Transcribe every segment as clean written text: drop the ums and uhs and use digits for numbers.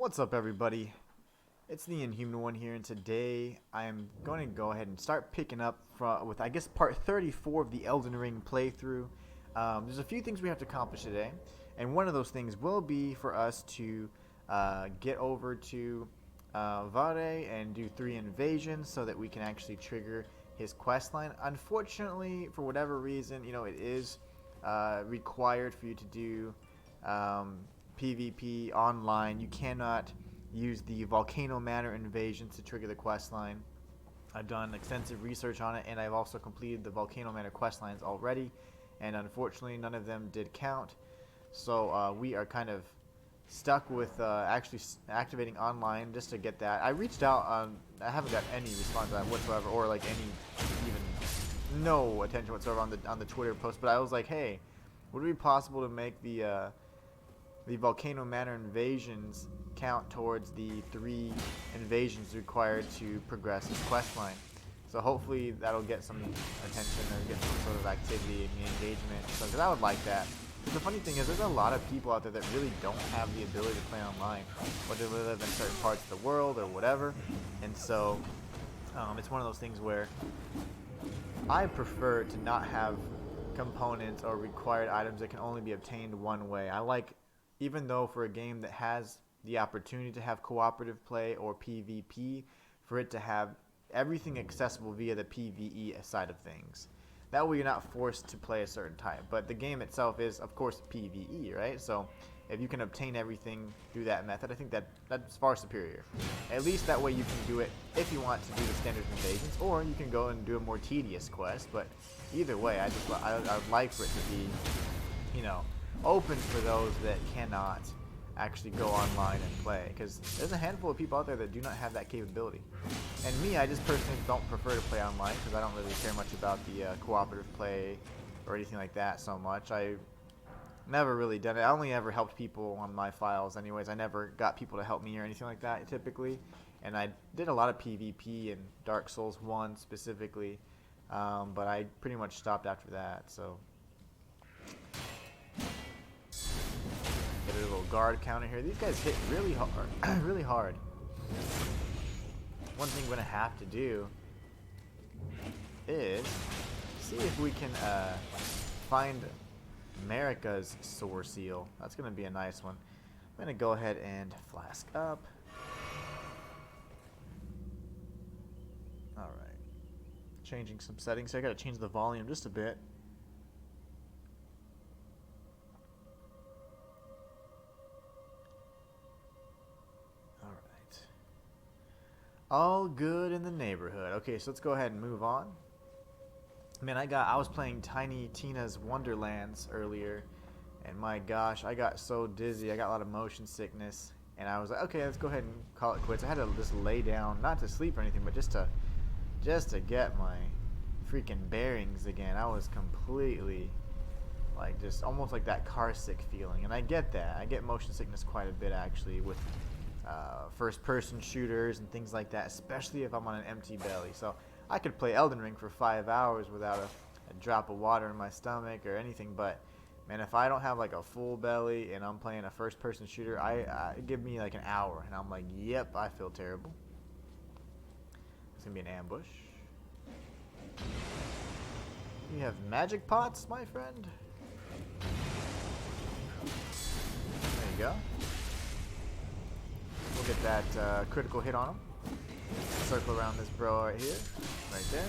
What's up, everybody? It's the Inhuman one here, and today I am going to go ahead and start picking up with, I guess, part 34 of the Elden Ring playthrough. There's a few things we have to accomplish today, and one of those things will be for us to get over to Vare and do 3 invasions so that we can actually trigger his quest line. Unfortunately, for whatever reason, it is required for you to do PvP online. You cannot use the Volcano Manor invasions to trigger the quest line. I've done extensive research on it, and I've also completed the Volcano Manor quest lines already, and unfortunately none of them did count. So we are kind of stuck with actually activating online just to get that. I reached out, I haven't got any response to that whatsoever, or like any, even no attention whatsoever on the Twitter post, but I was like, hey, would it be possible to make the Volcano Manor invasions count towards the 3 invasions required to progress his quest line? So hopefully that'll get some attention or get some sort of activity and engagement. So, because I would like that. But the funny thing is, there's a lot of people out there that really don't have the ability to play online, whether they live in certain parts of the world or whatever. And so it's one of those things where I prefer to not have components or required items that can only be obtained one way. I like, even though for a game that has the opportunity to have cooperative play or PvP, for it to have everything accessible via the PvE side of things. That way you're not forced to play a certain type. But the game itself is, of course, PvE, right? So if you can obtain everything through that method, I think that's far superior. At least that way you can do it if you want to do the standard invasions, or you can go and do a more tedious quest. But either way, I would like for it to be, open for those that cannot actually go online and play, because there's a handful of people out there that do not have that capability. And me, I just personally don't prefer to play online because I don't really care much about the cooperative play or anything like that so much. I never really done it. I only ever helped people on my files anyways. I never got people to help me or anything like that typically. And I did a lot of PvP in Dark Souls 1 specifically, but I pretty much stopped after that. So get a little guard counter here. These guys hit really hard, really hard. One thing we're gonna have to do is see if we can find America's Sore Seal. That's gonna be a nice one. I'm gonna go ahead and flask up. All right, changing some settings. So I gotta change the volume just a bit. All good in the neighborhood. Okay, so let's go ahead and move on. Man, I was playing Tiny Tina's Wonderlands earlier, and my gosh, I got so dizzy. I got a lot of motion sickness, and I was like, okay, let's go ahead and call it quits. I had to just lay down, not to sleep or anything, but just to get my freaking bearings again. I was completely like just almost like that car sick feeling, and I get that. I get motion sickness quite a bit actually with first-person shooters and things like that, especially if I'm on an empty belly. So I could play Elden Ring for 5 hours without a drop of water in my stomach or anything, but man, if I don't have like a full belly and I'm playing a first-person shooter, I give me like an hour and I'm like, yep, I feel terrible. It's gonna be an ambush. You have magic pots, my friend. There you go. We'll get that critical hit on him. Circle around this bro right here. Right there.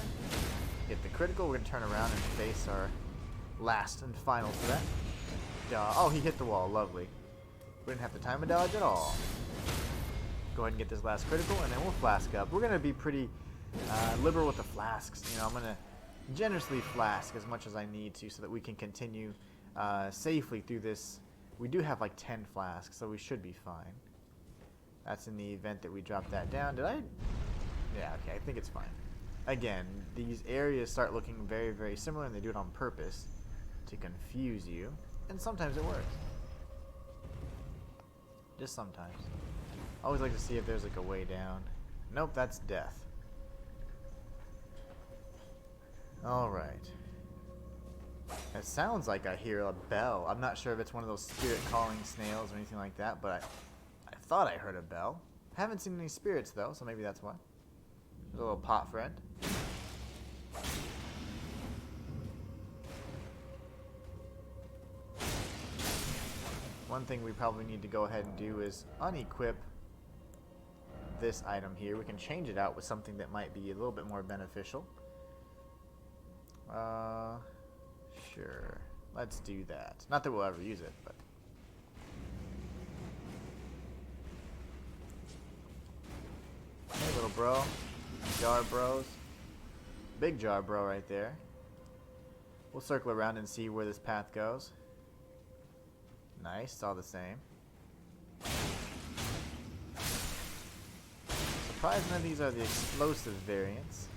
Get the critical. We're going to turn around and face our last and final threat. Oh, he hit the wall. Lovely. We didn't have to time a dodge at all. Go ahead and get this last critical, and then we'll flask up. We're going to be pretty liberal with the flasks. I'm going to generously flask as much as I need to so that we can continue safely through this. We do have like 10 flasks, so we should be fine. That's in the event that we drop that down. Did I? Yeah, okay, I think it's fine. Again, these areas start looking very, very similar, and they do it on purpose to confuse you. And sometimes it works. Just sometimes. I always like to see if there's like a way down. Nope, that's death. Alright. It sounds like I hear a bell. I'm not sure if it's one of those spirit calling snails or anything like that, but I thought I heard a bell. Haven't seen any spirits though, so maybe that's why. There's a little pot friend. One thing we probably need to go ahead and do is unequip this item here. We can change it out with something that might be a little bit more beneficial. Sure. Let's do that. Not that we'll ever use it, but... Hey, little bro. Jar bros. Big jar bro right there. We'll circle around and see where this path goes. Nice. It's all the same. Surprised none of these are the explosive variants.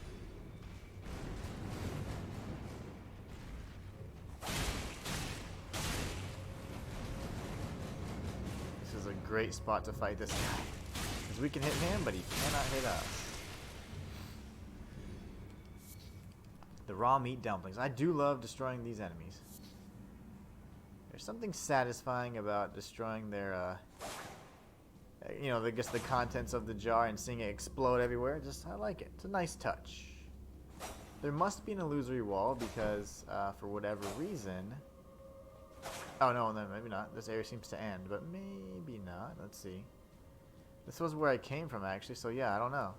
This is a great spot to fight this guy. Because we can hit him, but he cannot hit us. The raw meat dumplings. I do love destroying these enemies. There's something satisfying about destroying their, you know, I guess the contents of the jar and seeing it explode everywhere. Just, I like it. It's a nice touch. There must be an illusory wall because, for whatever reason... Oh, no, maybe not. This area seems to end, but maybe not. Let's see. This was where I came from, actually, so yeah, I don't know.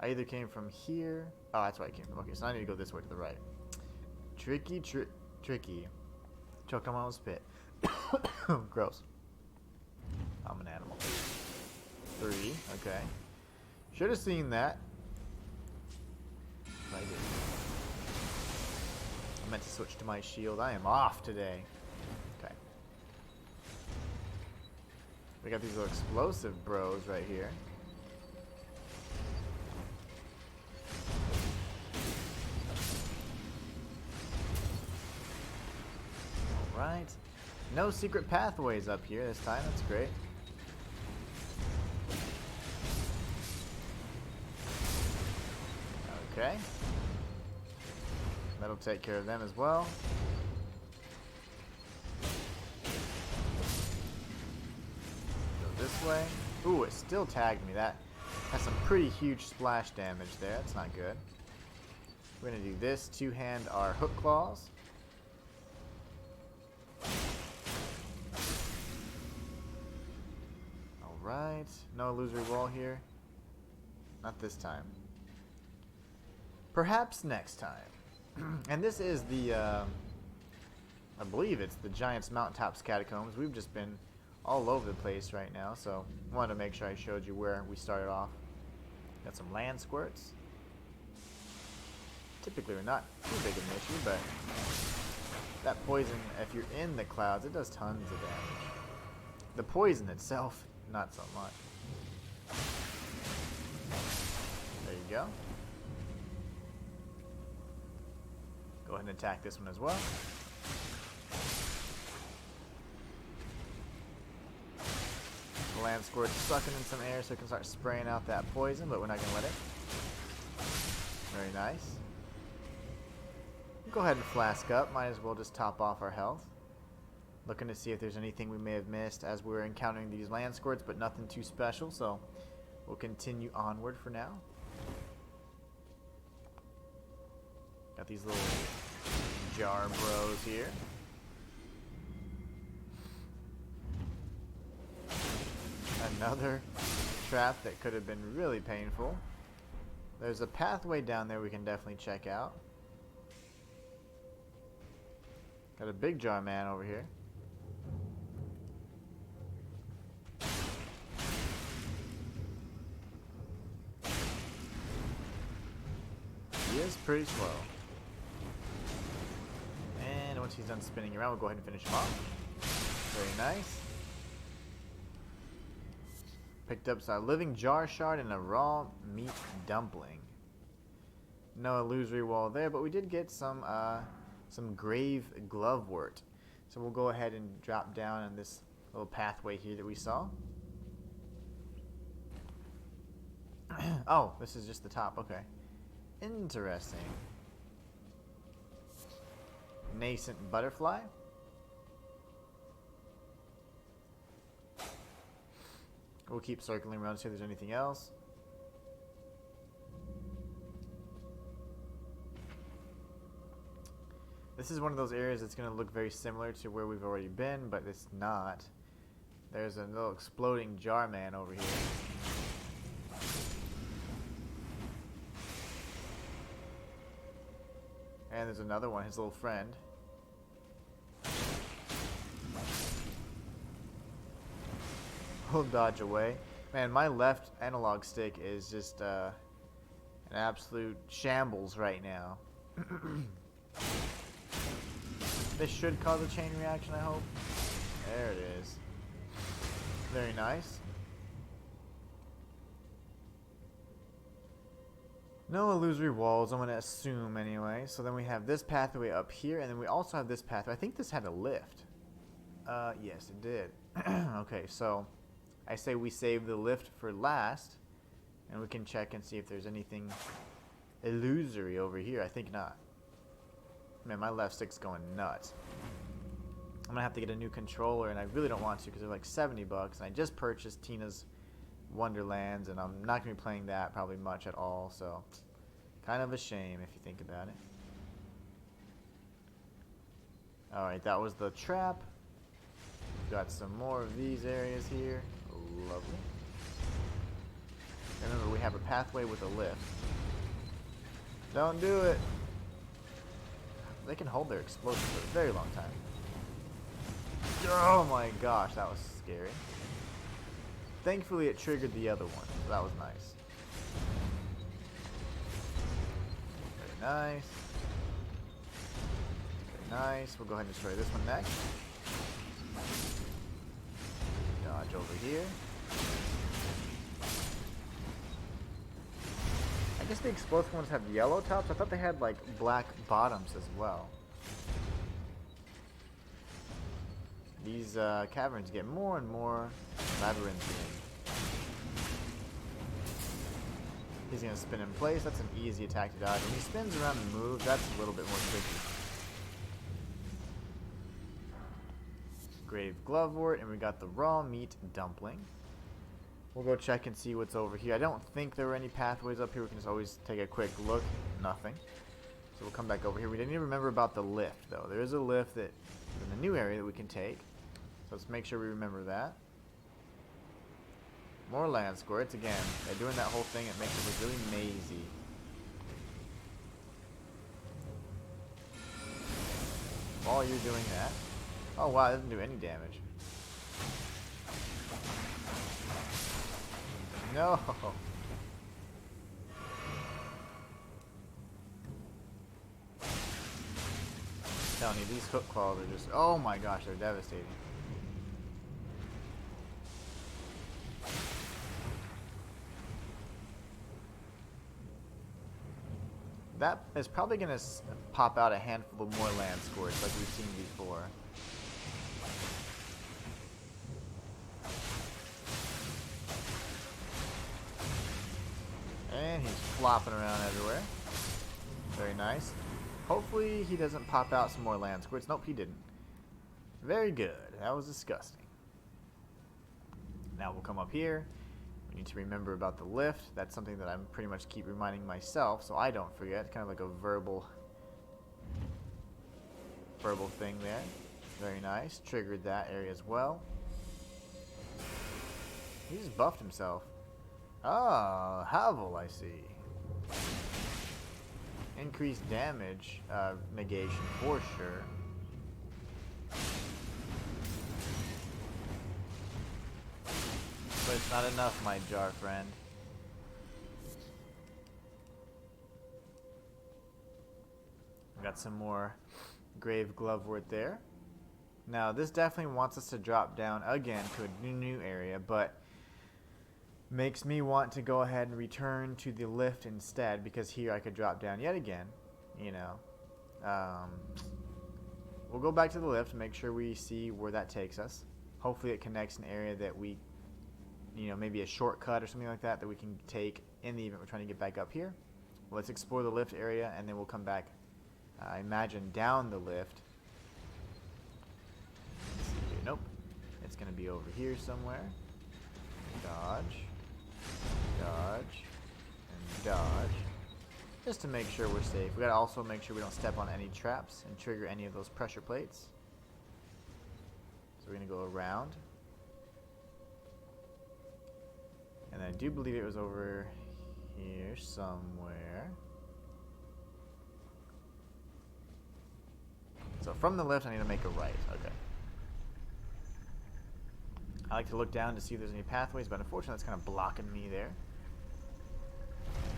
I either came from here... Oh, that's where I came from. Okay, so I need to go this way to the right. Tricky. Choked on my own spit. Gross. I'm an animal. 3, okay. Should have seen that. I did. I meant to switch to my shield. I am off today. Okay. We got these little explosive bros right here. Alright. No secret pathways up here this time. That's great. Okay. That'll take care of them as well. Go this way. Ooh, it still tagged me. That has some pretty huge splash damage there. That's not good. We're going to do this. Two-hand our hook claws. Alright. No illusory wall here. Not this time. Perhaps next time. And this is the, I believe it's the Giant's Mountaintops Catacombs. We've just been all over the place right now, so I wanted to make sure I showed you where we started off. Got some land squirts. Typically are not too big of an issue, but that poison, if you're in the clouds, it does tons of damage. The poison itself, not so much. There you go. Go ahead and attack this one as well. The land squirt's sucking in some air so it can start spraying out that poison, but we're not going to let it. Very nice. Go ahead and flask up. Might as well just top off our health. Looking to see if there's anything we may have missed as we're encountering these land squirts, but nothing too special, so we'll continue onward for now. Got these little jar bros here. Another trap that could have been really painful. There's a pathway down there we can definitely check out. Got a big jar man over here. He is pretty slow. And once he's done spinning around, we'll go ahead and finish him off. Very nice. Picked up a living jar shard and a raw meat dumpling. No illusory wall there, but we did get some grave glovewort. So we'll go ahead and drop down on this little pathway here that we saw. Oh, this is just the top. Okay. Interesting. Nascent butterfly. We'll keep circling around to see if there's anything else. This is one of those areas that's going to look very similar to where we've already been, but it's not. There's a little exploding jar man over here. And there's another one, his little friend. We'll dodge away. Man, my left analog stick is just an absolute shambles right now. This should cause a chain reaction, I hope. There it is. Very nice. No illusory walls, I'm going to assume anyway. So then we have this pathway up here, and then we also have this pathway. I think this had a lift. Yes, it did. Okay, so I say we save the lift for last, and we can check and see if there's anything illusory over here. I think not. Man, my left stick's going nuts. I'm gonna have to get a new controller, and I really don't want to because they're like 70 bucks, and I just purchased Tina's Wonderlands, and I'm not gonna be playing that probably much at all, so kind of a shame if you think about it. Alright, that was the trap. Got some more of these areas here. Lovely. Remember, we have a pathway with a lift. Don't do it. They can hold their explosion for a very long time. Oh my gosh, that was scary. Thankfully, it triggered the other one, so that was nice. Very nice. Very nice. We'll go ahead and destroy this one next. Dodge over here. I guess the explosive ones have yellow tops. I thought they had like black bottoms as well. These caverns get more and more labyrinthian. He's going to spin in place. That's an easy attack to dodge. When he spins around and moves, that's a little bit more tricky. Grave Glovewort, and we got the raw meat dumpling. We'll go check and see what's over here. I don't think there were any pathways up here. We can just always take a quick look. Nothing. So we'll come back over here. We didn't even remember about the lift, though. There is a lift that in the new area that we can take. So let's make sure we remember that. More land squirts. Again, by doing that whole thing, it makes it look really mazy. While you're doing that. Oh wow, it doesn't do any damage. No. Telling you, these hook claws are just, oh my gosh, they're devastating. That is probably going to pop out a handful of more land squirts like we've seen before. And he's flopping around everywhere. Very nice. Hopefully he doesn't pop out some more land squirts. Nope, he didn't. Very good. That was disgusting. Now we'll come up here. We need to remember about the lift. That's something that I'm pretty much keep reminding myself so I don't forget. It's kind of like a verbal thing there. Very nice. Triggered that area as well. He just buffed himself. Ah, Havel, I see. Increased damage negation for sure. But it's not enough, my jar friend. Got some more grave glovewort there. Now this definitely wants us to drop down again to a new area, but makes me want to go ahead and return to the lift instead, because here I could drop down yet again, you know. We'll go back to the lift and make sure we see where that takes us. Hopefully it connects an area that we, you know, maybe a shortcut or something like that we can take in the event we're trying to get back up here. Let's explore the lift area, and then we'll come back, I imagine, down the lift. Let's see here. Nope. It's going to be over here somewhere. Dodge. Dodge. And dodge. Just to make sure we're safe. We gotta also make sure we don't step on any traps and trigger any of those pressure plates. So we're gonna go around. And I do believe it was over here somewhere. So from the left I need to make a right. Okay. I like to look down to see if there's any pathways, but unfortunately that's kind of blocking me there.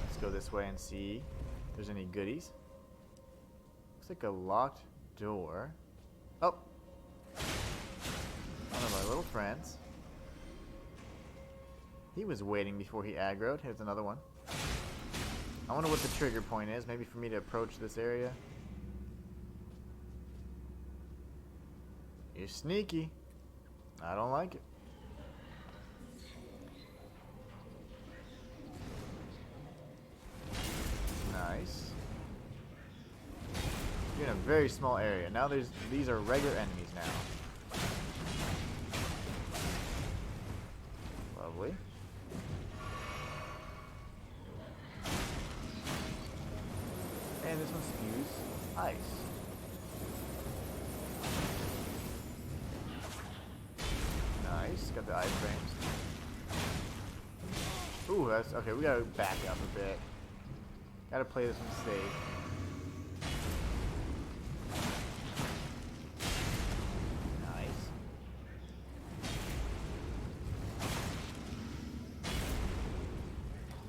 Let's go this way and see if there's any goodies. Looks like a locked door. Oh! One of our little friends. He was waiting before he aggroed. Here's another one. I wonder what the trigger point is. Maybe for me to approach this area. You're sneaky. I don't like it. Nice. You're in a very small area. Now these are regular enemies now. Lovely. And this one spews ice. Nice. Got the ice frames. Ooh, that's okay. We gotta back up a bit. Gotta play this one safe. Nice.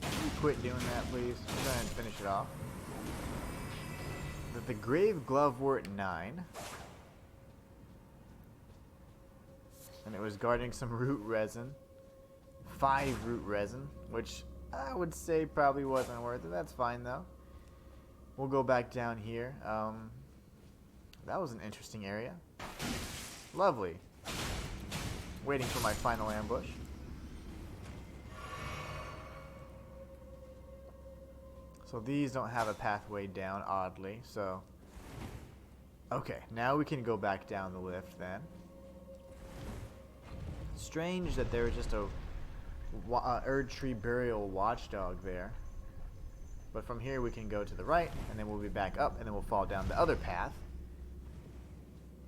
Can you quit doing that, please? Go ahead and finish it off. The Grave Glovewort 9. And it was guarding some root resin. 5 root resin, which I would say probably wasn't worth it. That's fine though. We'll go back down here. That was an interesting area. Lovely. Waiting for my final ambush. So these don't have a pathway down, oddly. So, okay, now we can go back down the lift then. Strange that there was just a Erd Tree Burial Watchdog there. But from here we can go to the right, and then we'll be back up, and then we'll fall down the other path.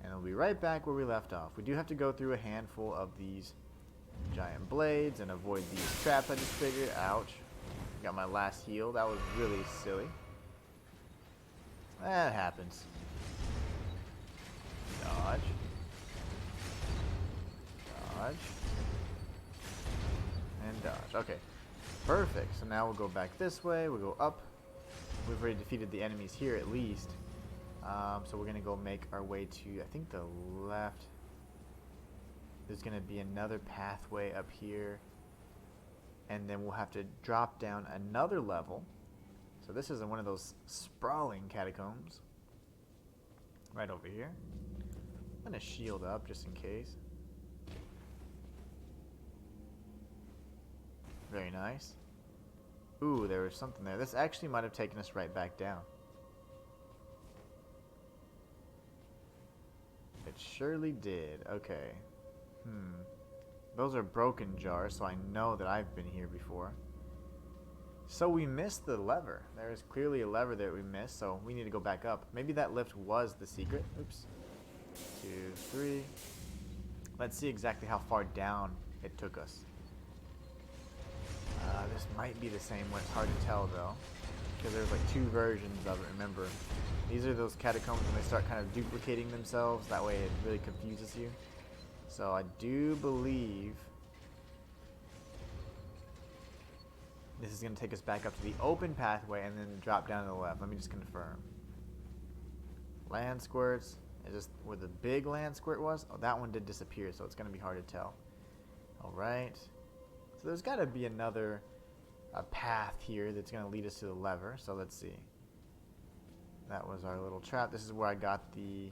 And we'll be right back where we left off. We do have to go through a handful of these giant blades and avoid these traps I just figured. Ouch. Got my last heal. That was really silly. That happens. Dodge. Dodge. And dodge. Okay. Perfect. So now we'll go back this way. We'll go up. We've already defeated the enemies here at least. So we're going to go make our way to, I think, the left. There's going to be another pathway up here. And then we'll have to drop down another level. So this is one of those sprawling catacombs. Right over here. I'm going to shield up just in case. Very nice. Ooh, there was something there. This actually might have taken us right back down. It surely did. Okay. Those are broken jars, so I know that I've been here before. So we missed the lever. There is clearly a lever that we missed, so we need to go back up. Maybe that lift was the secret. Oops. 2, 3. Let's see exactly how far down it took us. This might be the same one. It's hard to tell though, because there's like 2 versions of it. Remember, these are those catacombs when they start kind of duplicating themselves. That way it really confuses you. So I do believe this is going to take us back up to the open pathway and then drop down to the left. Let me just confirm. Land squirts. Is this where the big land squirt was? Oh, that one did disappear, so it's going to be hard to tell. Alright. So there's got to be another path here that's going to lead us to the lever. So let's see. That was our little trap. This is where I got the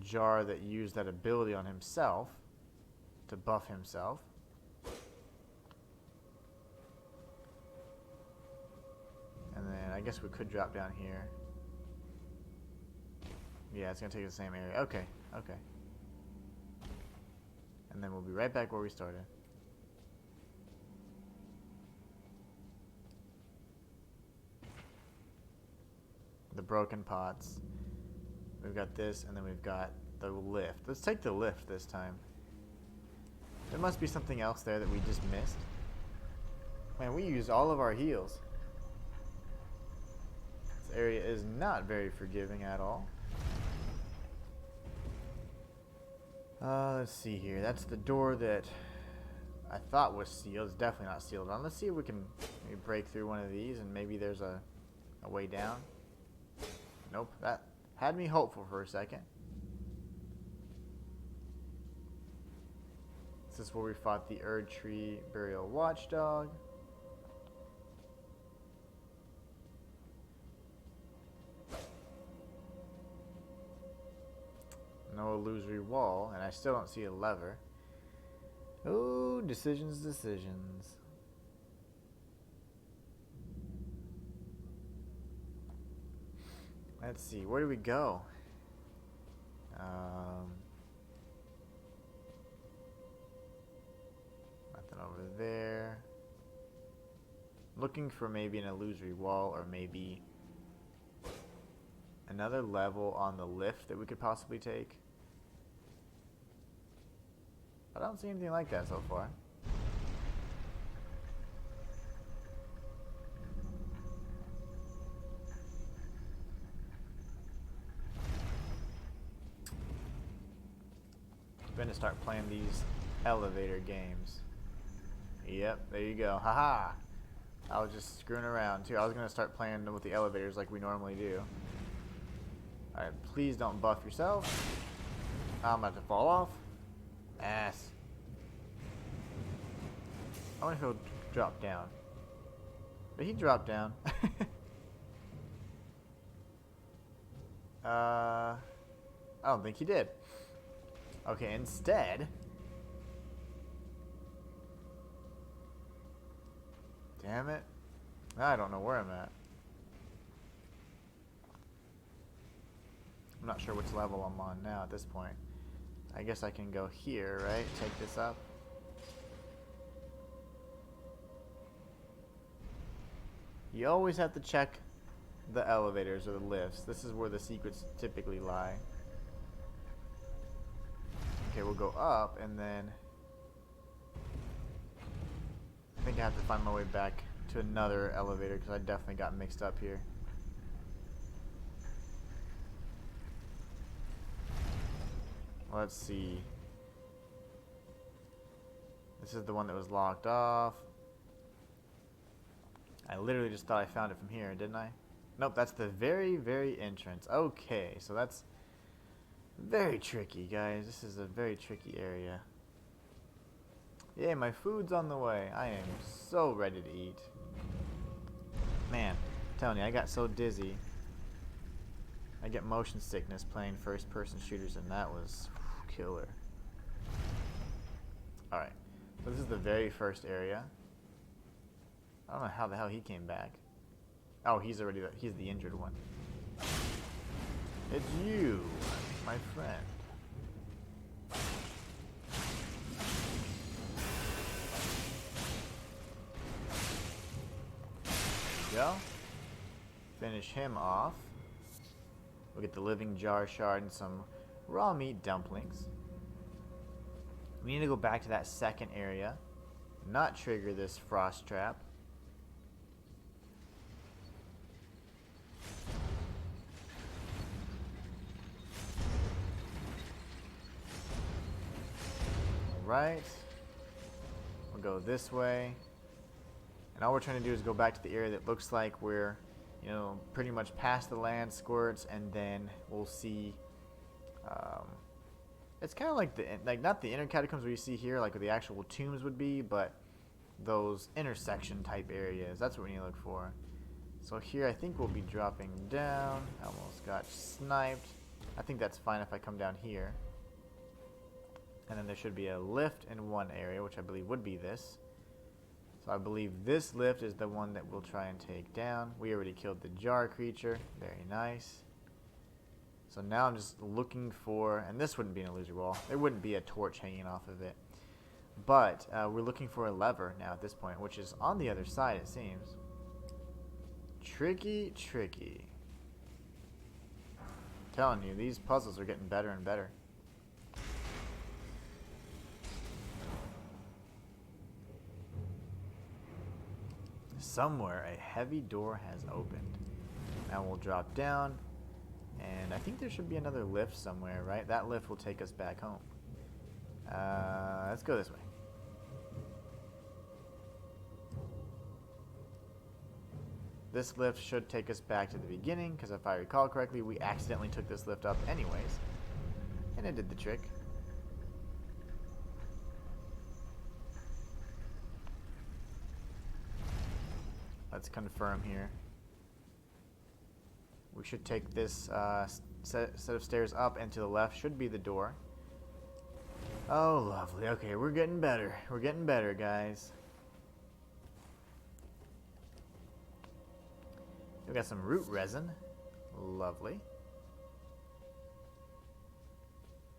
jar that used that ability on himself to buff himself. And then I guess we could drop down here. Yeah, it's going to take the same area. Okay, okay. And then we'll be right back where we started. broken pots. We've got this, and then we've got the lift. Let's take the lift this time. There must be something else there that we just missed. Man, we used all of our heals. This area is not very forgiving at all. Let's see here. That's the door that I thought was sealed. It's definitely not sealed on. Let's see if we can maybe break through one of these and maybe there's a way down. Nope, that had me hopeful for a second. This is where we fought the Erd Tree Burial Watchdog. No illusory wall, and I still don't see a lever. Oh, decisions. Let's see, where do we go? Nothing over there. Looking for maybe an illusory wall or maybe another level on the lift that we could possibly take. I don't see anything like that so far. I'm gonna start playing these elevator games. Yep, there you go. Haha! I was just screwing around too. I was gonna start playing with the elevators like we normally do. Alright, please don't buff yourself. I'm about to fall off. Ass. I wonder if he'll drop down. Did he drop down? I don't think he did. Okay, instead... Damn it. I don't know where I'm at. I'm not sure which level I'm on now at this point. I guess I can go here, right? Take this up. You always have to check the elevators or the lifts. This is where the secrets typically lie. Okay, we'll go up and then... I think I have to find my way back to another elevator because I definitely got mixed up here. Let's see. This is the one that was locked off. I literally just thought I found it from here, didn't I? Nope, that's the very entrance. Okay, so that's very tricky, guys. This is a very tricky area. Yay, my food's on the way. I am so ready to eat. Man, I'm telling you, I got so dizzy. I get motion sickness playing first-person shooters, and that was killer. Alright, so this is the very first area. I don't know how the hell he came back. Oh, he's the injured one. It's you, my friend. There you go. Finish him off. We'll get the living jar shard and some raw meat dumplings. We need to go back to that second area. Not trigger this frost trap. Alright. We'll go this way. And all we're trying to do is go back to the area that looks like we're, you know, pretty much past the land squirts, and then we'll see, it's kind of like not the inner catacombs we see here, like where the actual tombs would be, but those intersection type areas. That's what we need to look for. So here I think we'll be dropping down. Almost got sniped. I think that's fine if I come down here. And then there should be a lift in one area, which I believe would be this. So I believe this lift is the one that we'll try and take down. We already killed the jar creature. Very nice. So now I'm just looking for, and this wouldn't be an illusory wall. There wouldn't be a torch hanging off of it. But we're looking for a lever now at this point, which is on the other side, it seems. Tricky, tricky. telling you, these puzzles are getting better and better. Somewhere a heavy door has opened. Now we'll drop down, and I think there should be another lift somewhere, right? That lift will take us back home. Let's go this way. This lift should take us back to the beginning, because if I recall correctly, we accidentally took this lift up anyways. And it did the trick. Let's confirm here. We should take this set of stairs up, and to the left should be the door. Oh, lovely. Okay, we're getting better. We're getting better, guys. We got some root resin. Lovely.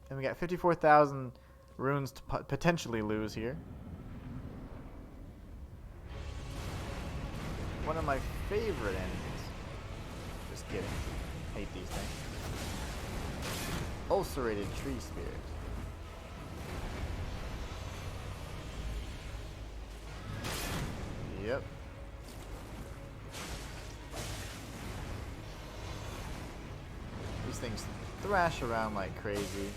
And we got 54,000 runes to potentially lose here. One of my favorite enemies. Just kidding. Hate these things. Ulcerated tree spirit. Yep. These things thrash around like crazy.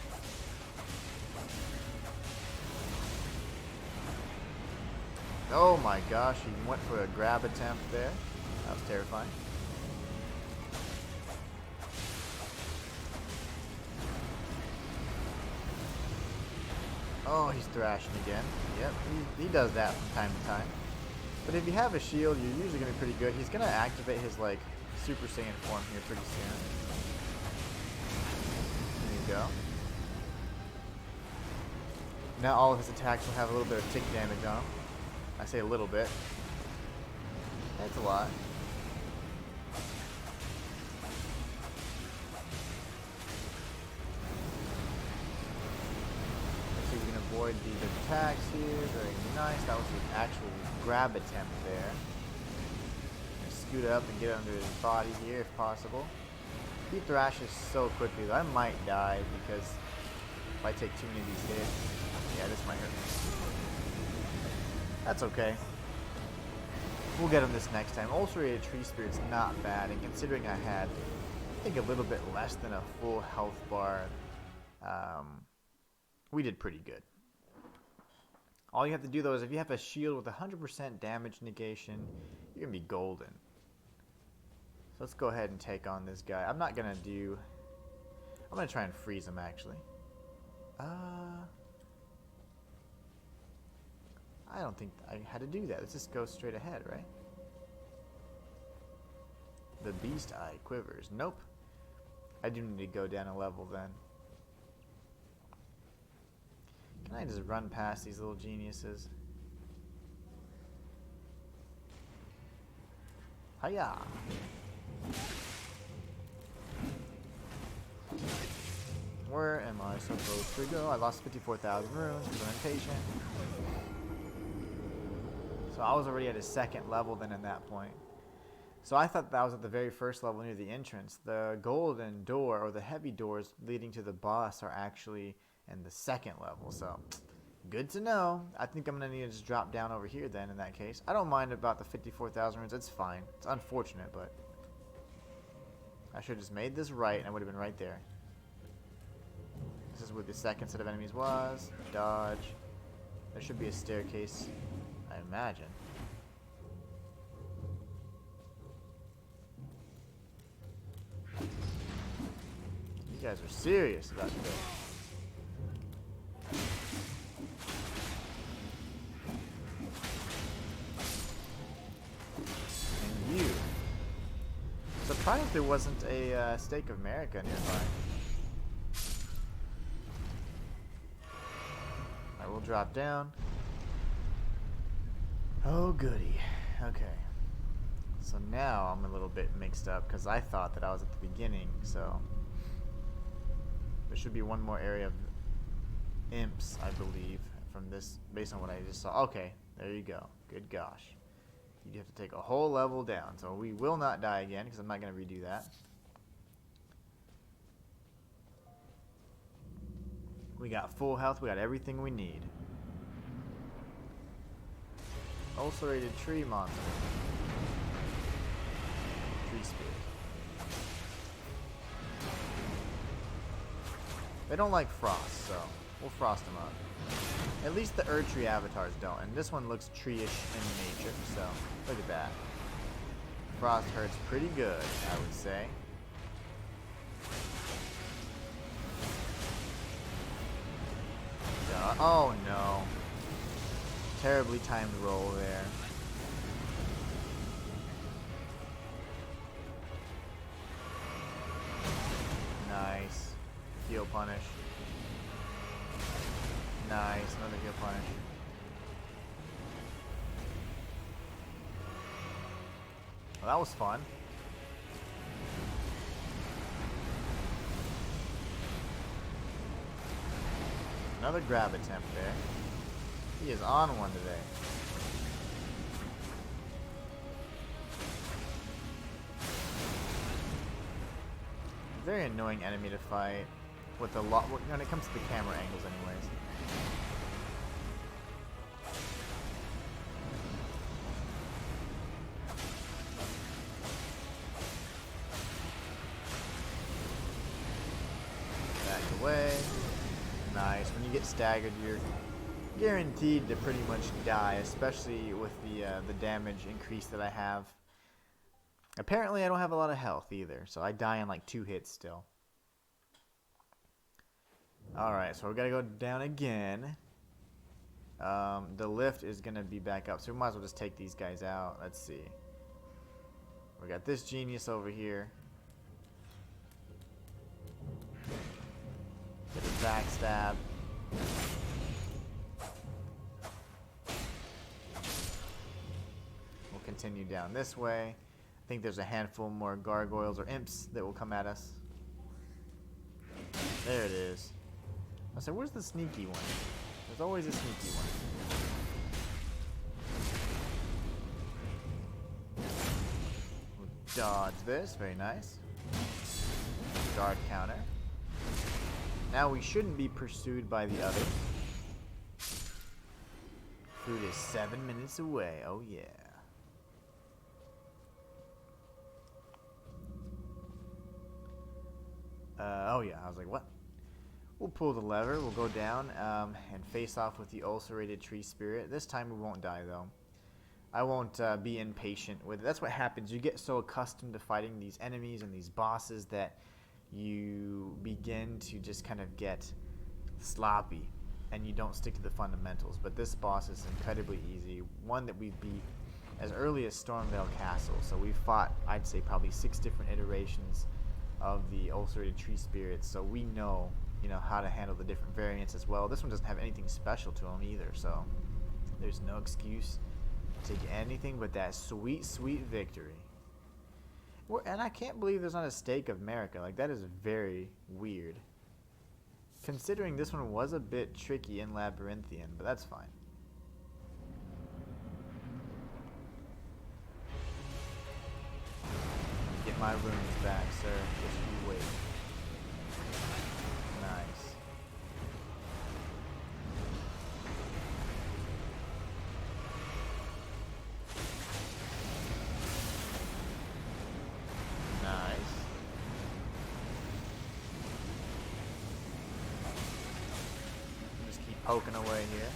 Oh my gosh, he went for a grab attempt there. That was terrifying. Oh, he's thrashing again. Yep, he does that from time to time. But if you have a shield, you're usually going to be pretty good. He's going to activate his, like, Super Saiyan form here pretty soon. There you go. Now all of his attacks will have a little bit of tick damage on them. I say a little bit. That's a lot. Let's see if we can avoid these attacks here. Very nice. That was the actual grab attempt there. Scoot up and get under his body here if possible. He thrashes so quickly that I might die because if I take too many of these hits, yeah, this might hurt me. That's okay. We'll get him this next time. Ulcerated tree spirit's not bad, and considering I had, I think, a little bit less than a full health bar, we did pretty good. All you have to do though is if you have a shield with 100% damage negation, you're gonna be golden. So let's go ahead and take on this guy. I'm gonna try and freeze him actually. I don't think I had to do that. Let's just go straight ahead, right? The beast eye quivers. Nope. I do need to go down a level then. Can I just run past these little geniuses? Hiya! Where am I supposed to go? I lost 54,000 runes because I'm impatient. So I was already at a second level then at that point. So I thought that was at the very first level near the entrance. The golden door, or the heavy doors leading to the boss, are actually in the second level. So good to know. I think I'm going to need to just drop down over here then in that case. I don't mind about the 54,000 runes. It's fine. It's unfortunate, but I should have just made this right and I would have been right there. This is where the second set of enemies was. Dodge. There should be a staircase, I imagine. You guys are serious about this. And you. Surprised there wasn't a Stake of America nearby. I will drop down. Oh goody. Okay. So now I'm a little bit mixed up because I thought that I was at the beginning, so there should be one more area of imps, I believe, from this, based on what I just saw. Okay, there you go. Good gosh. You have to take a whole level down, so we will not die again because I'm not going to redo that. We got full health. We got everything we need. Ulcerated tree monster. Tree spirit. They don't like frost, so we'll frost them up. At least the Erdtree avatars don't, and this one looks tree-ish in nature, so look at that. Frost hurts pretty good, I would say. Oh no. Terribly timed roll there. Nice. Heal punish. Nice. Another heal punish. Well, that was fun. Another grab attempt there. He is on one today. Very annoying enemy to fight with a lot when it comes to the camera angles anyways. Back away. Nice. When you get staggered, you're guaranteed to pretty much die, especially with the damage increase that I have. Apparently, I don't have a lot of health either, so I die in like 2 hits still. Alright, so we gotta go down again. The lift is gonna be back up, so we might as well just take these guys out. Let's see. We got this genius over here. Get a backstab. We'll continue down this way. I think there's a handful more gargoyles or imps that will come at us. There it is. I said, where's the sneaky one? There's always a sneaky one. We'll dodge this. Very nice. Guard counter. Now we shouldn't be pursued by the others. Food is 7 minutes away. Oh yeah. Oh yeah, I was like, what? We'll pull the lever, we'll go down and face off with the ulcerated tree spirit. This time we won't die though. I won't be impatient with it. That's what happens. You get so accustomed to fighting these enemies and these bosses that you begin to just kind of get sloppy and you don't stick to the fundamentals. But this boss is incredibly easy. One that we beat as early as Stormvale Castle. So we fought, I'd say, probably 6 different iterations of the ulcerated tree spirits. So we know, you know, how to handle the different variants as well. This one doesn't have anything special to them either. So there's no excuse to take anything but that sweet, sweet victory. And I can't believe there's not a stake of America. Like, that is very weird. Considering this one was a bit tricky and labyrinthian, but that's fine. Get my runes back, sir. Just you wait. Nice. Poking away here.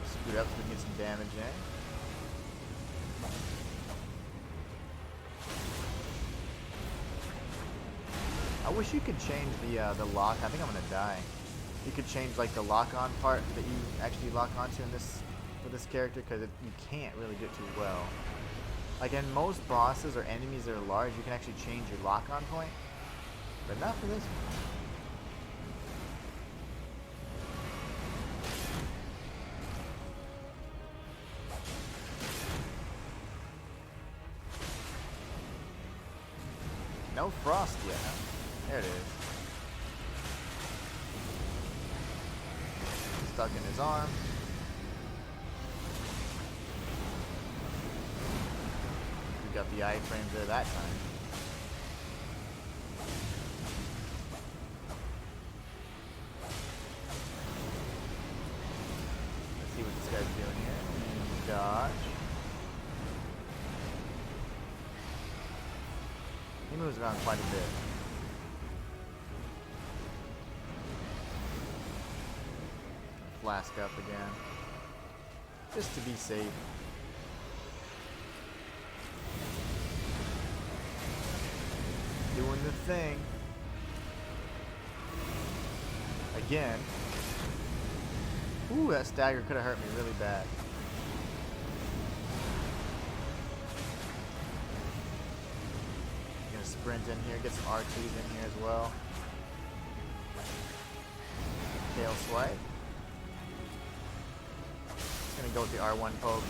Scoot up so we can get some damage in. I wish you could change the lock. I think I'm gonna die. You could change like the lock-on part that you actually lock onto in this with this character, because you can't really do it too well. Like in most bosses or enemies that are large, you can actually change your lock-on point, but not for this one. No frost yet, huh? There it is. Stuck in his arm. Got the iframes there that time. doing here? And dodge. He moves around quite a bit. Flask up again. Just to be safe. Doing the thing. Again. Ooh, that stagger could have hurt me really bad. Gonna sprint in here, get some R2s in here as well. Tail swipe. Gonna go with the R1 poke.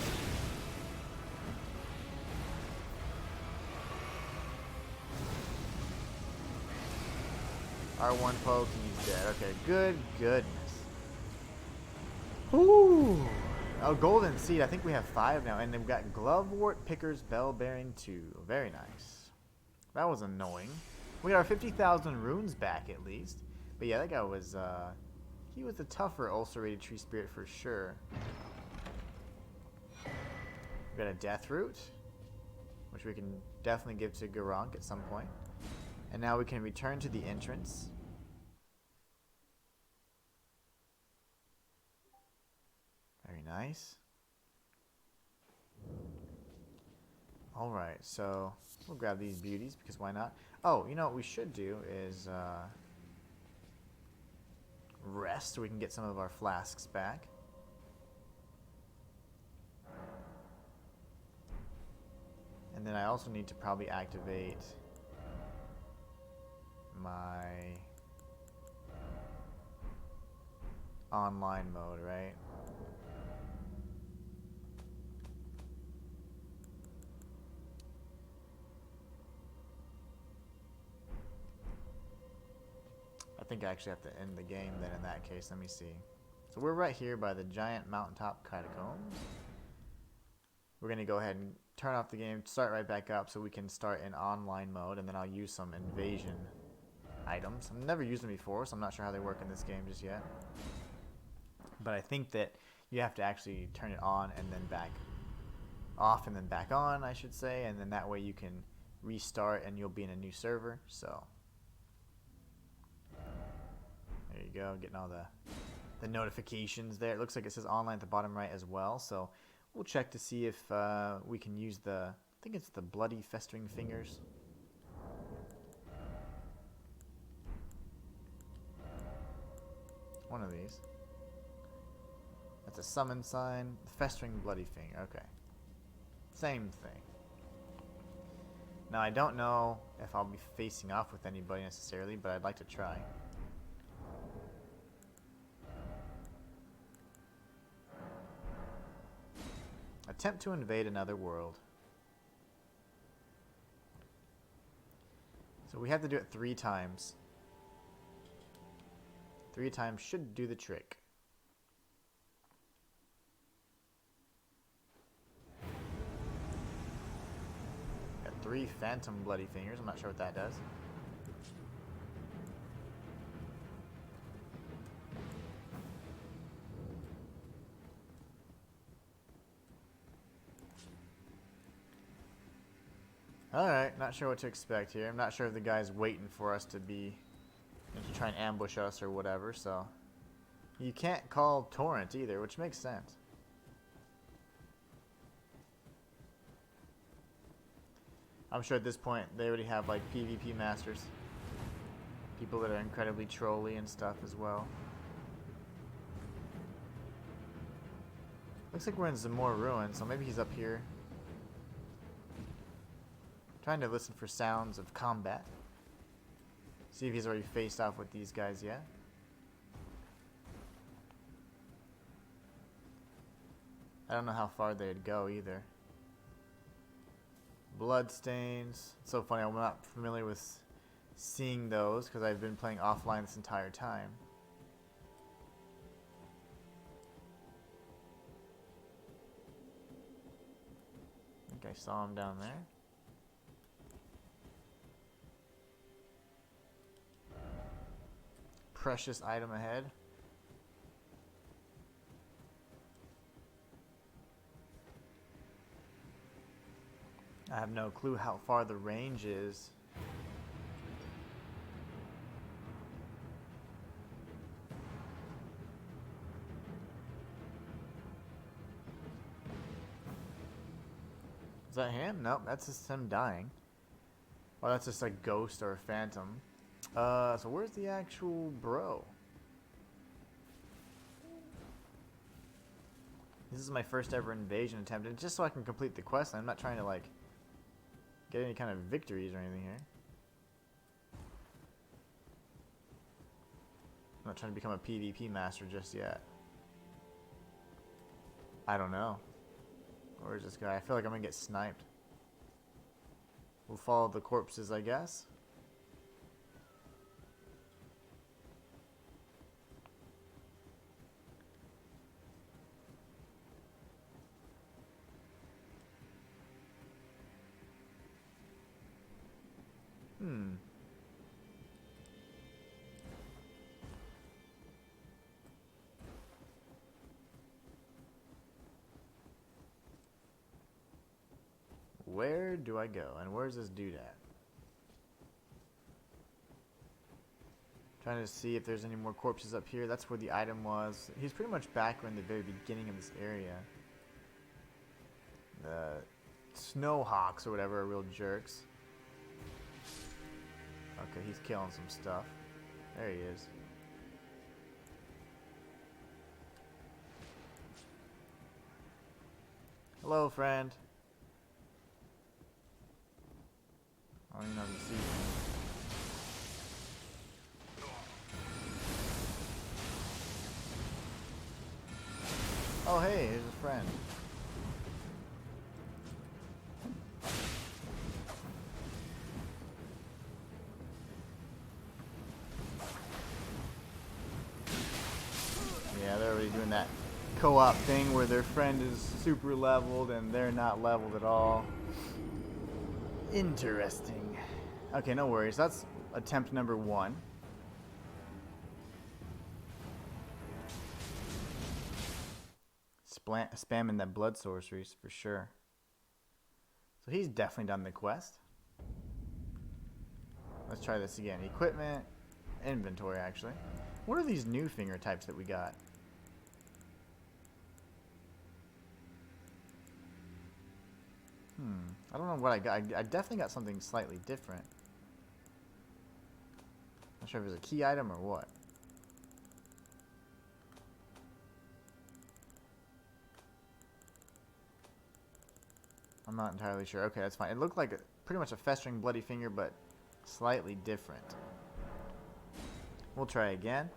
R1 poke and he's dead. Okay, good goodness. Ooh. Oh, golden seed. I think we have 5 now. And then we've got Glovewort, Pickers, Bell Bearing 2. Very nice. That was annoying. We got our 50,000 runes back at least. But yeah, that guy was, he was a tougher ulcerated tree spirit for sure. We got a death root, which we can definitely give to Garank at some point. And now we can return to the entrance. Very nice. Alright, so we'll grab these beauties because why not? Oh, you know what we should do is rest so we can get some of our flasks back. And then I also need to probably activate my online mode, right? I think I actually have to end the game then in that case. Let me see. So we're right here by the giant mountaintop catacombs. We're going to go ahead and turn off the game, start right back up so we can start in online mode, and then I'll use some invasion items. I've never used them before, so I'm not sure how they work in this game just yet. But I think that you have to actually turn it on and then back off and then back on, I should say, and then that way you can restart and you'll be in a new server. So there you go, getting all the notifications there. It looks like it says online at the bottom right as well, so we'll check to see if we can use the, I think it's the bloody festering fingers. One of these. That's a summon sign. Festering bloody finger. Okay. Same thing. Now I don't know if I'll be facing off with anybody necessarily, but I'd like to try. Attempt to invade another world. So we have to do it 3 times. 3 times should do the trick. Got 3 phantom bloody fingers. I'm not sure what that does. Alright, not sure what to expect here. I'm not sure if the guy's waiting for us to try and ambush us or whatever, so. You can't call Torrent either, which makes sense. I'm sure at this point they already have like PvP masters. People that are incredibly trolly and stuff as well. Looks like we're in some more ruins, so maybe he's up here. Trying to listen for sounds of combat. See if he's already faced off with these guys yet. I don't know how far they'd go either. Bloodstains. It's so funny, I'm not familiar with seeing those because I've been playing offline this entire time. I think I saw him down there. Precious item ahead. I have no clue how far the range is. Is that him? Nope, that's just him dying. Oh, that's just a ghost or a phantom. So where's the actual bro? This is my first ever invasion attempt, and just so I can complete the quest. I'm not trying to like get any kind of victories or anything here. I'm not trying to become a PvP master just yet. I don't know. Where is this guy? I feel like I'm gonna get sniped. We'll follow the corpses, I guess. Where do I go? And where's this dude at? Trying to see if there's any more corpses up here. That's where the item was. He's pretty much back in the very beginning of this area. The Snowhawks or whatever are real jerks. Okay, he's killing some stuff. There he is. Hello, friend. I don't even know if you see him. Oh, hey, here's a friend. Yeah, they're already doing that co-op thing where their friend is super leveled and they're not leveled at all. Interesting. Okay, no worries. That's attempt number 1. Spamming that blood sorceries for sure. So he's definitely done the quest. Let's try this again. Equipment, inventory actually. What are these new finger types that we got? I don't know what I got. I definitely got something slightly different. Not sure if it's a key item or what. I'm not entirely sure. Okay, that's fine. It looked like pretty much a festering bloody finger, but slightly different. We'll try again.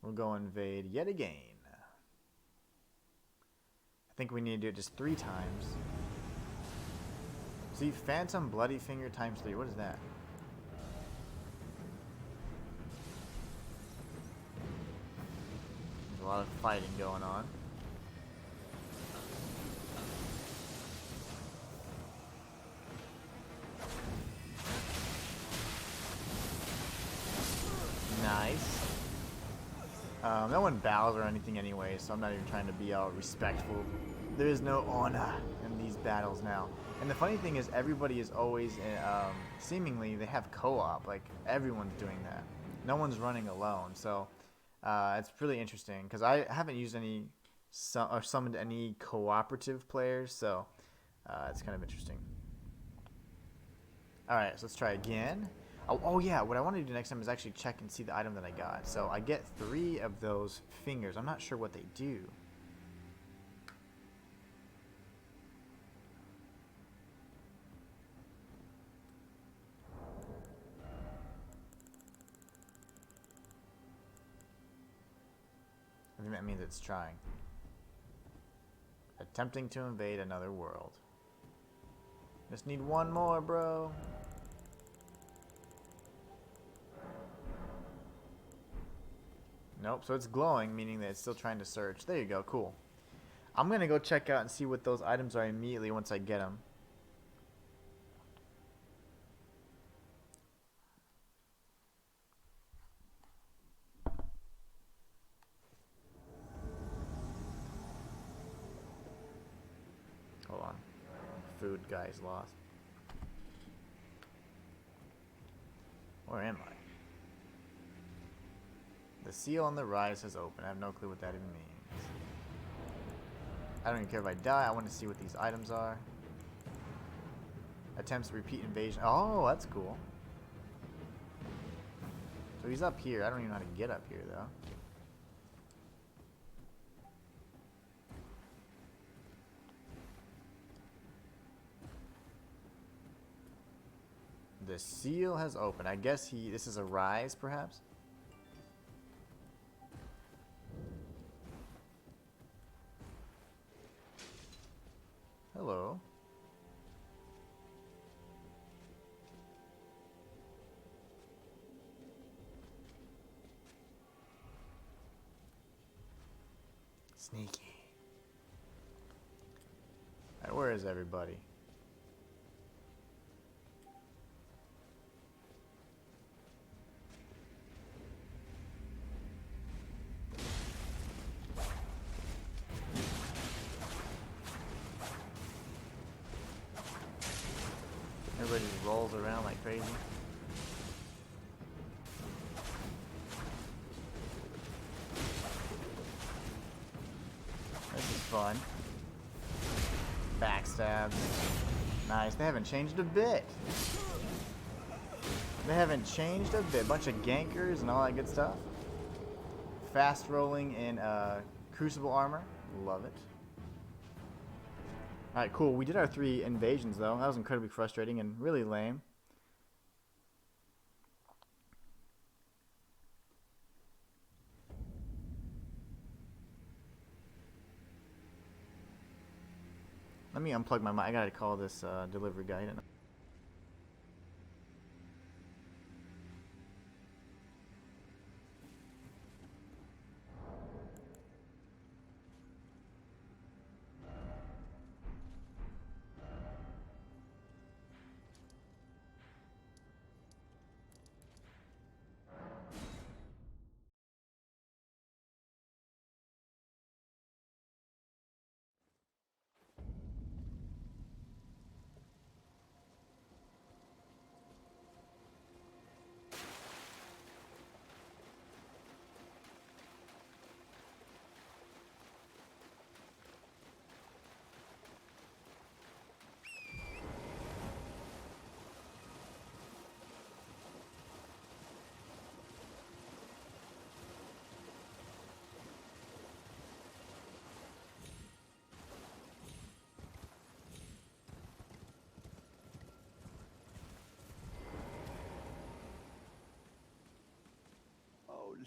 We'll go invade yet again. I think we need to do it just 3 times. See, Phantom Bloody Finger times 3. What is that? There's a lot of fighting going on. Nice. No one bows or anything anyway, so I'm not even trying to be all respectful. There is no honor in these battles now. And the funny thing is, everybody is always, seemingly, they have co-op. Like, everyone's doing that. No one's running alone. So, it's really interesting, because I haven't used any, or summoned any cooperative players, so it's kind of interesting. Alright, so let's try again. Oh yeah, what I want to do next time is actually check and see the item that I got. So I get 3 of those fingers. I'm not sure what they do. I think that means it's trying. Attempting to invade another world. Just need 1 more, bro. Nope, so it's glowing, meaning that it's still trying to search. There you go, cool. I'm going to go check out and see what those items are immediately once I get them. food guy is lost. Where am I? The seal on the rise has opened. I have no clue what that even means. I don't even care if I die. I want to see what these items are. Attempts to repeat invasion. Oh, that's cool. So he's up here. I don't even know how to get up here, though. The seal has opened. I guess this is a rise, perhaps? Hello. Sneaky. Alright, where is everybody? Everybody just rolls around like crazy. This is fun. Backstabs. Nice. They haven't changed a bit. They haven't changed a bit. Bunch of gankers and all that good stuff. Fast rolling in crucible armor. Love it. Alright, cool. We did our 3 invasions, though. That was incredibly frustrating and really lame. Let me unplug my mic. I gotta call this delivery guy.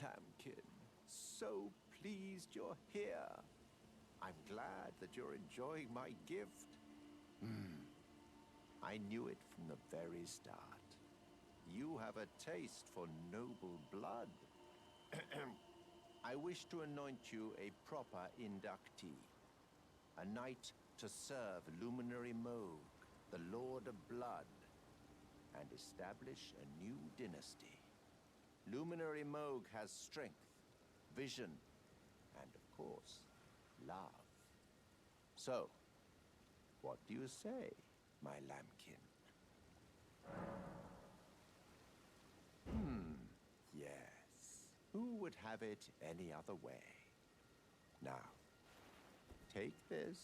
Lambkin, so pleased you're here. I'm glad that you're enjoying my gift. I knew it from the very start. You have a taste for noble blood. I wish to anoint you a proper inductee, a knight to serve Luminary Moog, the Lord of Blood, and establish a new dynasty. Luminary Moog has strength, vision, and of course, love. So, what do you say, my lambkin? Yes. Who would have it any other way? Now, take this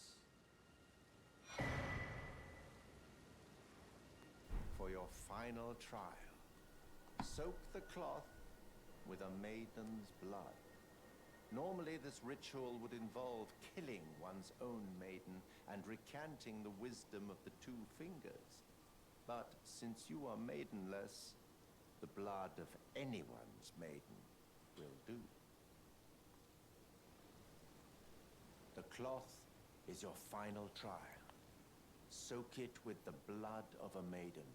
for your final trial. Soak the cloth with a maiden's blood. Normally, this ritual would involve killing one's own maiden and recanting the wisdom of the 2 fingers. But since you are maidenless, the blood of anyone's maiden will do. The cloth is your final trial. Soak it with the blood of a maiden.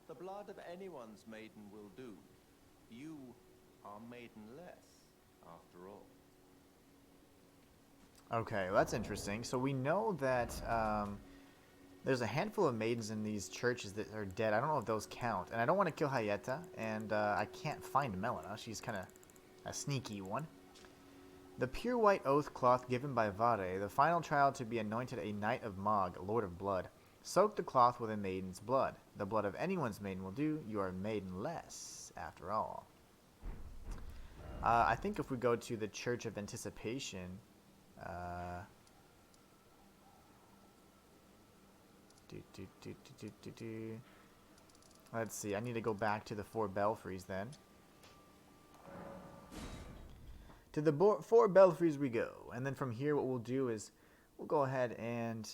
The blood of anyone's maiden will do. You are maidenless, after all. Okay, well, that's interesting. So we know that there's a handful of maidens in these churches that are dead. I don't know if those count. And I don't want to kill Hayeta, and I can't find Melina. She's kind of a sneaky one. The pure white oath cloth given by Vare, the final trial to be anointed a Knight of Mog, Lord of Blood. Soak the cloth with a maiden's blood. The blood of anyone's maiden will do. You are maidenless, after all. I think if we go to the Church of Anticipation, uh, let's see. I need to go back to the 4 belfries then. To the 4 belfries we go, and then from here, what we'll do is we'll go ahead and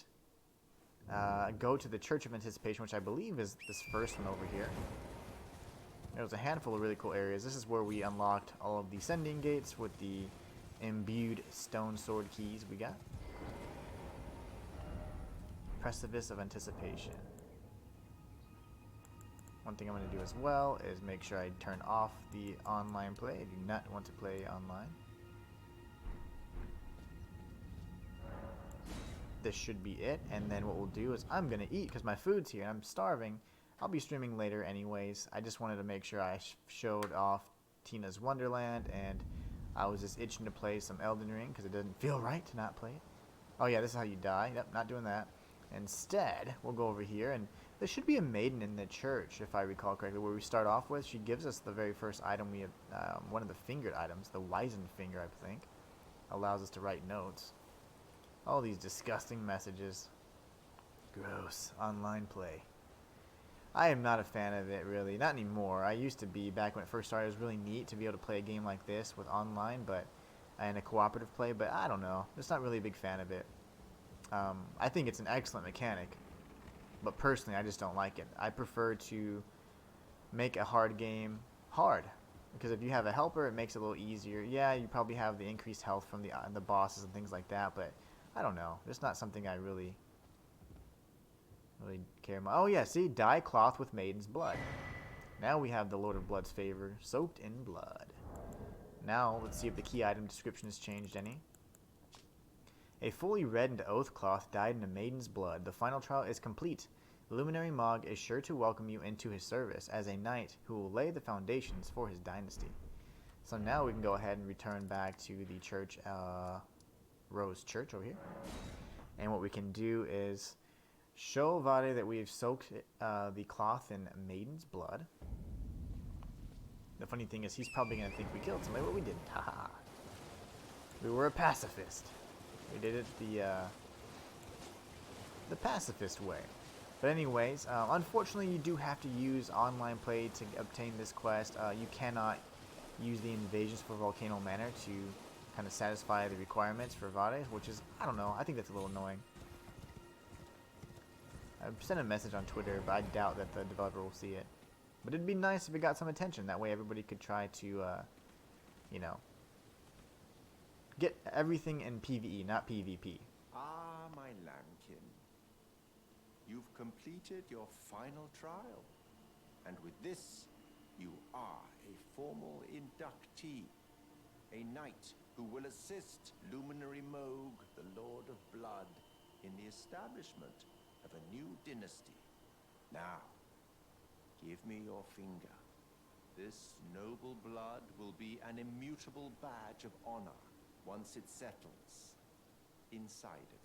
go to the Church of Anticipation, which I believe is this first one over here. There's a handful of really cool areas. This is where we unlocked all of the sending gates with the imbued stone sword keys we got. Precipice of Anticipation. One thing I'm going to do as well is make sure I turn off the online play. I do not want to play online. This should be it, and then what we'll do is I'm going to eat because my food's here and I'm starving. I'll be streaming later anyways. I just wanted to make sure I showed off Tina's Wonderland, and I was just itching to play some Elden Ring because it doesn't feel right to not play it. Oh yeah, this is how you die. Yep, not doing that. Instead, we'll go over here, and there should be a maiden in the church, if I recall correctly, where we start off with. She gives us the very first item we have, one of the fingered items, the wizened finger, I think. Allows us to write notes. All these disgusting messages. Gross. Online play. I am not a fan of it, really. Not anymore. I used to be back when it first started. It was really neat to be able to play a game like this with online, and a cooperative play, but I don't know. Just not really a big fan of it. I think it's an excellent mechanic, but personally, I just don't like it. I prefer to make a hard game hard, because if you have a helper, it makes it a little easier. Yeah, you probably have the increased health from the bosses and things like that, but I don't know. It's not something I really care about. Oh yeah, see, dye cloth with maiden's blood. Now we have the Lord of Blood's favor, soaked in blood. Now let's see if the key item description has changed any. A fully reddened oath cloth dyed in a maiden's blood. The final trial is complete. Luminary Mog is sure to welcome you into his service as a knight who will lay the foundations for his dynasty. So now we can go ahead and return back to the church, Rose Church over here. And what we can do is show Vade that we've soaked the cloth in maiden's blood. The funny thing is he's probably going to think we killed somebody, but we didn't. Haha. We were a pacifist. We did it the pacifist way. But anyways, unfortunately you do have to use online play to obtain this quest. You cannot use the invasions for Volcano Manor to kind of satisfy the requirements for Vade, which is, I don't know, I think that's a little annoying. I sent a message on Twitter, but I doubt that the developer will see it. But it'd be nice if it got some attention. That way everybody could try to, you know, get everything in PvE, not PvP. Ah, my lambkin. You've completed your final trial. And with this, you are a formal inductee. A knight who will assist Luminary Moog, the Lord of Blood, in the establishment of a new dynasty. Now, give me your finger. This noble blood will be an immutable badge of honor once it settles inside of you.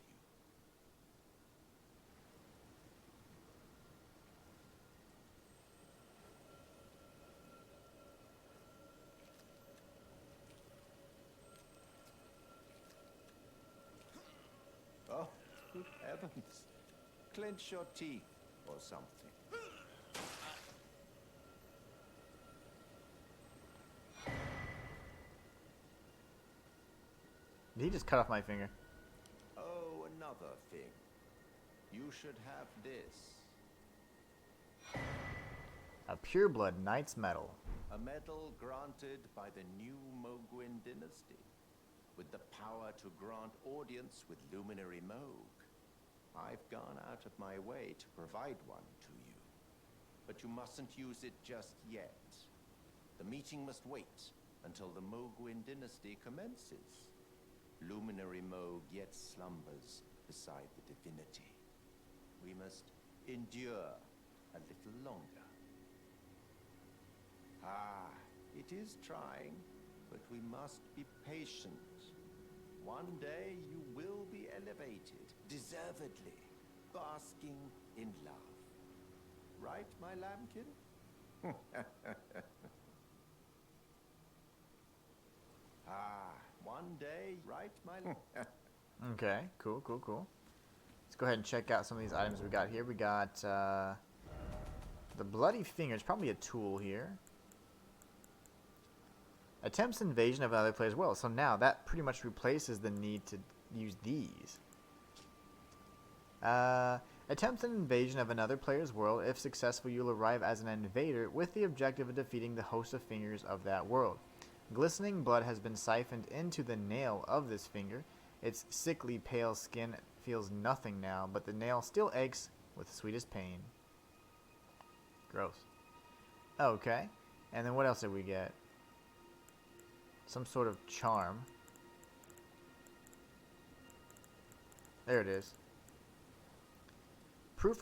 Oh, good heavens. Clench your teeth or something. Did he just cut off my finger? Oh, another thing. You should have this. A pureblood knight's medal. A medal granted by the new Moguin dynasty, with the power to grant audience with Luminary Moog. I've gone out of my way to provide one to you, but you mustn't use it just yet. The meeting must wait until the Moguin dynasty commences. Luminary Moog yet slumbers beside the divinity. We must endure a little longer. Ah, it is trying, but we must be patient. One day you will be elevated, deservedly. basking in love. Right, my lambkin? Ah, one day, right, my Okay, cool, cool, cool. Let's go ahead and check out some of these items we got here. We got the bloody fingers, probably a tool here. Attempts invasion of another player's world. So now that pretty much replaces the need to use these. Attempts an invasion of another player's world. If successful, you'll arrive as an invader with the objective of defeating the host of fingers of that world. Glistening blood has been siphoned into the nail of this finger. Its sickly pale skin feels nothing now, but the nail still aches with the sweetest pain. Gross. Okay. And then what else did we get? Some sort of charm. There it is. Proof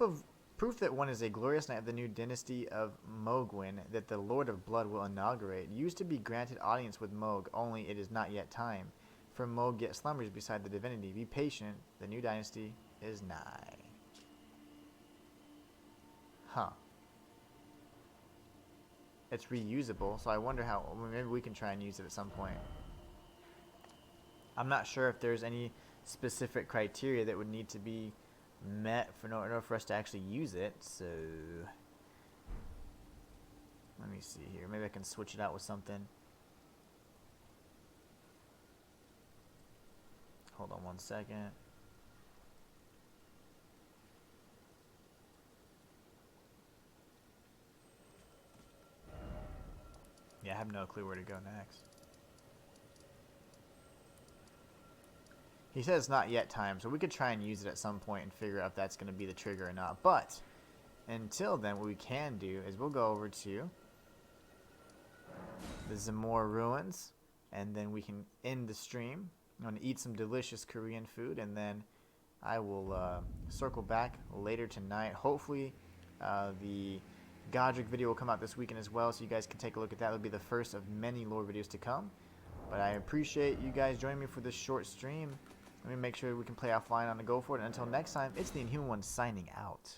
that one is a glorious knight of the new dynasty of Mogwin that the Lord of Blood will inaugurate. Used to be granted audience with Mog, only it is not yet time. For Mog yet slumbers beside the divinity. Be patient, the new dynasty is nigh. Huh. It's reusable, so I wonder how, maybe we can try and use it at some point. I'm not sure if there's any specific criteria that would need to be met in order for us to actually use it, so let me see here. Maybe I can switch it out with something. Hold on one second. Yeah, I have no clue where to go next. He says it's not yet time, so we could try and use it at some point and figure out if that's going to be the trigger or not. But until then, what we can do is we'll go over to the Zamor Ruins, and then we can end the stream. I'm going to eat some delicious Korean food, and then I will circle back later tonight. Hopefully, the Godric video will come out this weekend as well, so you guys can take a look at that. It'll be the first of many lore videos to come. But I appreciate you guys joining me for this short stream. Let me make sure we can play offline on the go for it. And until next time, it's the Inhuman one signing out.